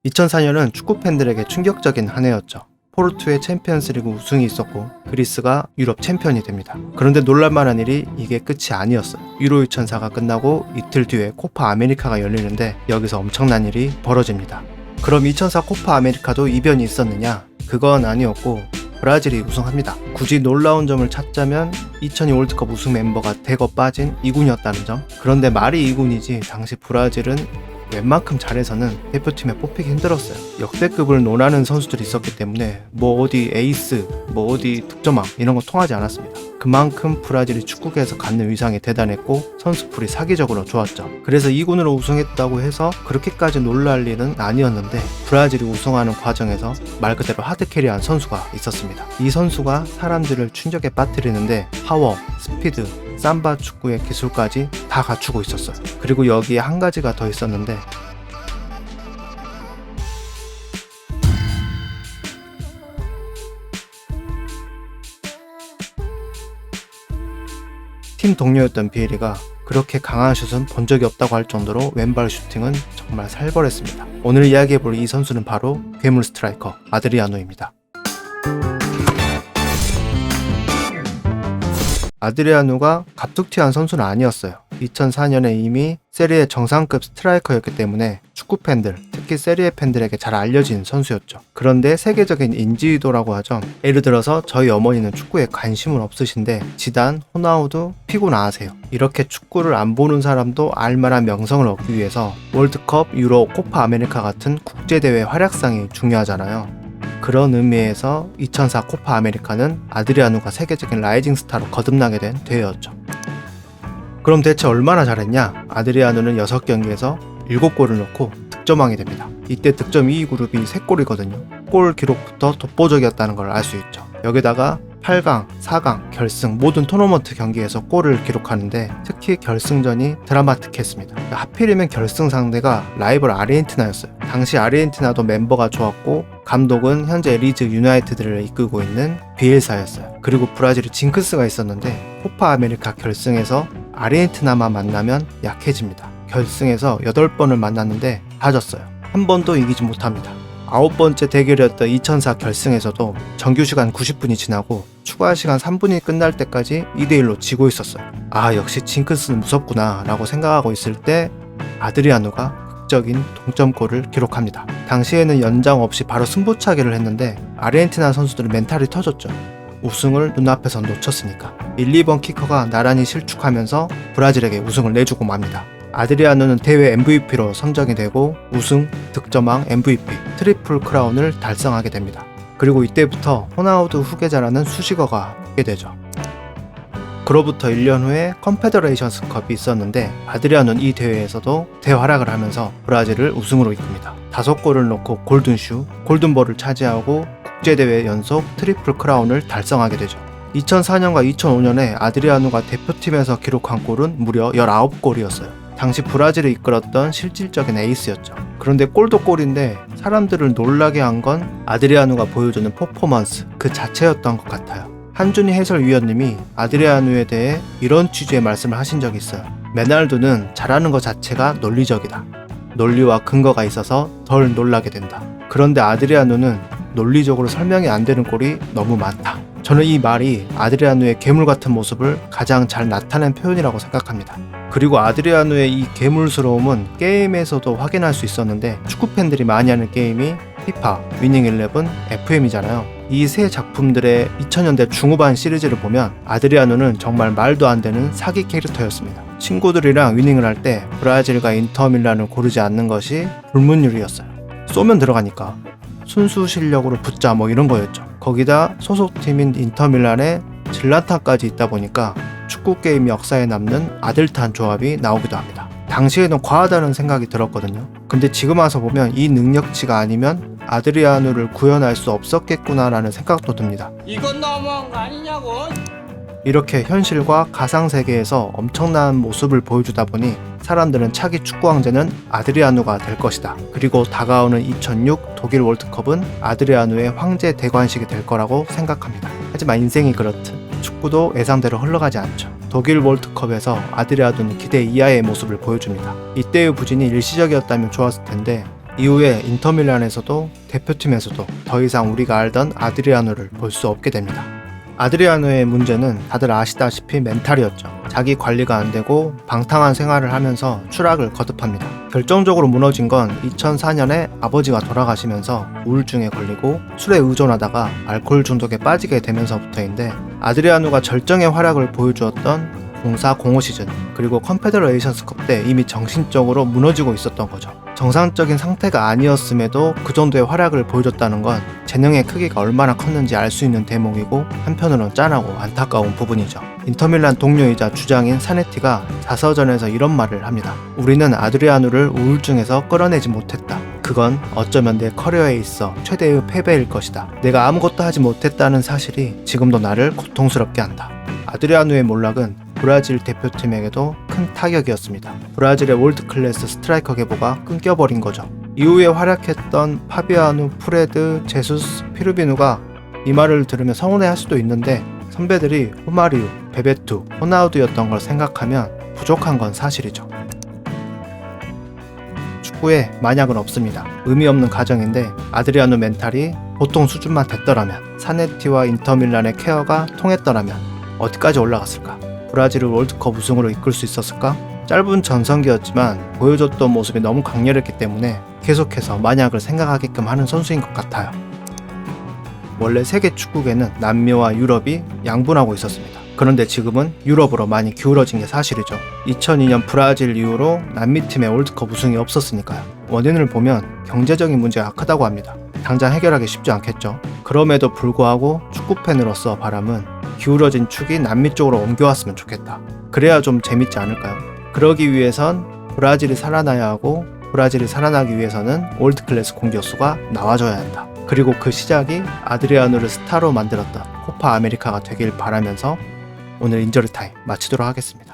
2004년은 축구 팬들에게 충격적인 한 해였죠. 포르투의 챔피언스리그 우승이 있었고 그리스가 유럽 챔피언이 됩니다. 그런데 놀랄만한 일이 이게 끝이 아니었어요. 유로 2004가 끝나고 이틀 뒤에 코파 아메리카가 열리는데 여기서 엄청난 일이 벌어집니다. 그럼 2004 코파 아메리카도 이변이 있었느냐? 그건 아니었고 브라질이 우승합니다. 굳이 놀라운 점을 찾자면 2002 월드컵 우승 멤버가 대거 빠진 2군이었다는 점. 그런데 말이 2군이지 당시 브라질은 웬만큼 잘해서는 대표팀에 뽑히기 힘들었어요. 역대급을 논하는 선수들이 있었기 때문에 뭐 어디 에이스, 뭐 어디 득점왕 이런 거 통하지 않았습니다. 그만큼 브라질이 축구계에서 갖는 위상이 대단했고 선수풀이 사기적으로 좋았죠. 그래서 2군으로 우승했다고 해서 그렇게까지 놀랄 일은 아니었는데 브라질이 우승하는 과정에서 말 그대로 하드캐리한 선수가 있었습니다. 이 선수가 사람들을 충격에 빠뜨리는데 파워, 스피드, 삼바 축구의 기술까지 다 갖추고 있었어요. 그리고 여기에 한 가지가 더 있었는데 팀 동료였던 비에리가 그렇게 강한 슛은 본 적이 없다고 할 정도로 왼발 슈팅은 정말 살벌했습니다. 오늘 이야기해볼 이 선수는 바로 괴물 스트라이커 아드리아노입니다. 아드리아노가 갑툭튀한 선수는 아니었어요. 2004년에 이미 세리에 정상급 스트라이커였기 때문에 축구 팬들, 특히 세리에 팬들에게 잘 알려진 선수였죠. 그런데 세계적인 인지도라고 하죠. 예를 들어서 저희 어머니는 축구에 관심은 없으신데 지단, 호나우두, 피구 나으세요. 이렇게 축구를 안 보는 사람도 알만한 명성을 얻기 위해서 월드컵, 유로, 코파 아메리카 같은 국제대회 활약상이 중요하잖아요. 그런 의미에서 2004 코파 아메리카는 아드리아노가 세계적인 라이징 스타로 거듭나게 된 대회였죠. 그럼 대체 얼마나 잘했냐? 아드리아노는 6경기에서 7골을 넣고 득점왕이 됩니다. 이때 득점 2위 그룹이 3골이거든요. 골 기록부터 독보적이었다는 걸 알 수 있죠. 여기다가 8강, 4강, 결승 모든 토너먼트 경기에서 골을 기록하는데 특히 결승전이 드라마틱했습니다. 하필이면 결승 상대가 라이벌 아르헨티나였어요. 당시 아르헨티나도 멤버가 좋았고 감독은 현재 리즈 유나이티드를 이끌고 있는 비엘사였어요. 그리고 브라질이 징크스가 있었는데 코파 아메리카 결승에서 아르헨티나만 만나면 약해집니다. 결승에서 8번을 만났는데 다 졌어요. 한 번도 이기지 못합니다. 9번째 대결이었던 2004 결승에서도 정규시간 90분이 지나고 추가 시간 3분이 끝날 때까지 2대1로 지고 있었어요. 아, 역시 징크스는 무섭구나 라고 생각하고 있을 때 아드리아노가 극적인 동점골을 기록합니다. 당시에는 연장 없이 바로 승부차기를 했는데 아르헨티나 선수들은 멘탈이 터졌죠. 우승을 눈앞에서 놓쳤으니까. 1, 2번 키커가 나란히 실축하면서 브라질에게 우승을 내주고 맙니다. 아드리아노는 대회 MVP로 선정이 되고 우승, 득점왕, MVP, 트리플 크라운을 달성하게 됩니다. 그리고 이때부터 호나우두 후계자라는 수식어가 붙게 되죠. 그로부터 1년 후에 컨페더레이션스 컵이 있었는데 아드리아노는 이 대회에서도 대활약을 하면서 브라질을 우승으로 이끕니다. 5골을 넣고 골든슈, 골든볼을 차지하고 국제대회 연속 트리플 크라운을 달성하게 되죠. 2004년과 2005년에 아드리아노가 대표팀에서 기록한 골은 무려 19골이었어요. 당시 브라질을 이끌었던 실질적인 에이스였죠. 그런데 골도 골인데 사람들을 놀라게 한 건 아드리아노가 보여주는 퍼포먼스 그 자체였던 것 같아요. 한준희 해설위원님이 아드리아노에 대해 이런 취지의 말씀을 하신 적이 있어요. 메날두는 잘하는 것 자체가 논리적이다. 논리와 근거가 있어서 덜 놀라게 된다. 그런데 아드리아노는 논리적으로 설명이 안 되는 골이 너무 많다. 저는 이 말이 아드리아노의 괴물 같은 모습을 가장 잘 나타낸 표현이라고 생각합니다. 그리고 아드리아노의 이 괴물스러움은 게임에서도 확인할 수 있었는데 축구 팬들이 많이 하는 게임이 피파, 위닝 11, FM이잖아요. 이 세 작품들의 2000년대 중후반 시리즈를 보면 아드리아노는 정말 말도 안 되는 사기 캐릭터였습니다. 친구들이랑 위닝을 할 때 브라질과 인터밀란을 고르지 않는 것이 불문율이었어요. 쏘면 들어가니까. 순수 실력으로 붙자 뭐 이런 거였죠. 거기다 소속팀인 인터밀란에 질라탄까지 있다 보니까 축구 게임 역사에 남는 아들탄 조합이 나오기도 합니다. 당시에는 과하다는 생각이 들었거든요. 근데 지금 와서 보면 이 능력치가 아니면 아드리아노를 구현할 수 없었겠구나라는 생각도 듭니다. 이건 너무한 거 아니냐고. 이렇게 현실과 가상세계에서 엄청난 모습을 보여주다 보니 사람들은 차기 축구 왕제는 아드리아노가 될 것이다. 그리고 다가오는 2006 독일 월드컵은 아드리아노의 황제 대관식이 될 거라고 생각합니다. 하지만 인생이 그렇듯 축구도 예상대로 흘러가지 않죠. 독일 월드컵에서 아드리아노는 기대 이하의 모습을 보여줍니다. 이때의 부진이 일시적이었다면 좋았을 텐데 이후에 인터밀란에서도 대표팀에서도 더 이상 우리가 알던 아드리아노를 볼 수 없게 됩니다. 아드리아노의 문제는 다들 아시다시피 멘탈이었죠. 자기 관리가 안 되고 방탕한 생활을 하면서 추락을 거듭합니다. 결정적으로 무너진 건 2004년에 아버지가 돌아가시면서 우울증에 걸리고 술에 의존하다가 알코올 중독에 빠지게 되면서부터인데, 아드리아노가 절정의 활약을 보여주었던 04-05 시즌 그리고 컨페더레이션스컵 때 이미 정신적으로 무너지고 있었던 거죠. 정상적인 상태가 아니었음에도 그 정도의 활약을 보여줬다는 건 재능의 크기가 얼마나 컸는지 알 수 있는 대목이고, 한편으로는 짠하고 안타까운 부분이죠. 인터밀란 동료이자 주장인 사네티가 자서전에서 이런 말을 합니다. 우리는 아드리아노를 우울증에서 끌어내지 못했다. 그건 어쩌면 내 커리어에 있어 최대의 패배일 것이다. 내가 아무것도 하지 못했다는 사실이 지금도 나를 고통스럽게 한다. 아드리아노의 몰락은 브라질 대표팀에게도 큰 타격이었습니다. 브라질의 월드클래스 스트라이커 계보가 끊겨버린 거죠. 이후에 활약했던 파비아누, 프레드, 제수스, 피르비누가 이 말을 들으면 서운해할 수도 있는데, 선배들이 호마리우, 베베투, 호나우두였던 걸 생각하면 부족한 건 사실이죠. 축구에 만약은 없습니다. 의미 없는 가정인데, 아드리아노 멘탈이 보통 수준만 됐더라면, 사네티와 인터밀란의 케어가 통했더라면 어디까지 올라갔을까? 브라질을 월드컵 우승으로 이끌 수 있었을까? 짧은 전성기였지만 보여줬던 모습이 너무 강렬했기 때문에 계속해서 만약을 생각하게끔 하는 선수인 것 같아요. 원래 세계 축구계는 남미와 유럽이 양분하고 있었습니다. 그런데 지금은 유럽으로 많이 기울어진 게 사실이죠. 2002년 브라질 이후로 남미팀의 월드컵 우승이 없었으니까요. 원인을 보면 경제적인 문제가 크다고 합니다. 당장 해결하기 쉽지 않겠죠. 그럼에도 불구하고 축구팬으로서 바람은 기울어진 축이 남미 쪽으로 옮겨왔으면 좋겠다. 그래야 좀 재밌지 않을까요? 그러기 위해선 브라질이 살아나야 하고, 브라질이 살아나기 위해서는 월드클래스 공격수가 나와줘야 한다. 그리고 그 시작이 아드리아노를 스타로 만들었던 코파 아메리카가 되길 바라면서 오늘 인저리 타임 마치도록 하겠습니다.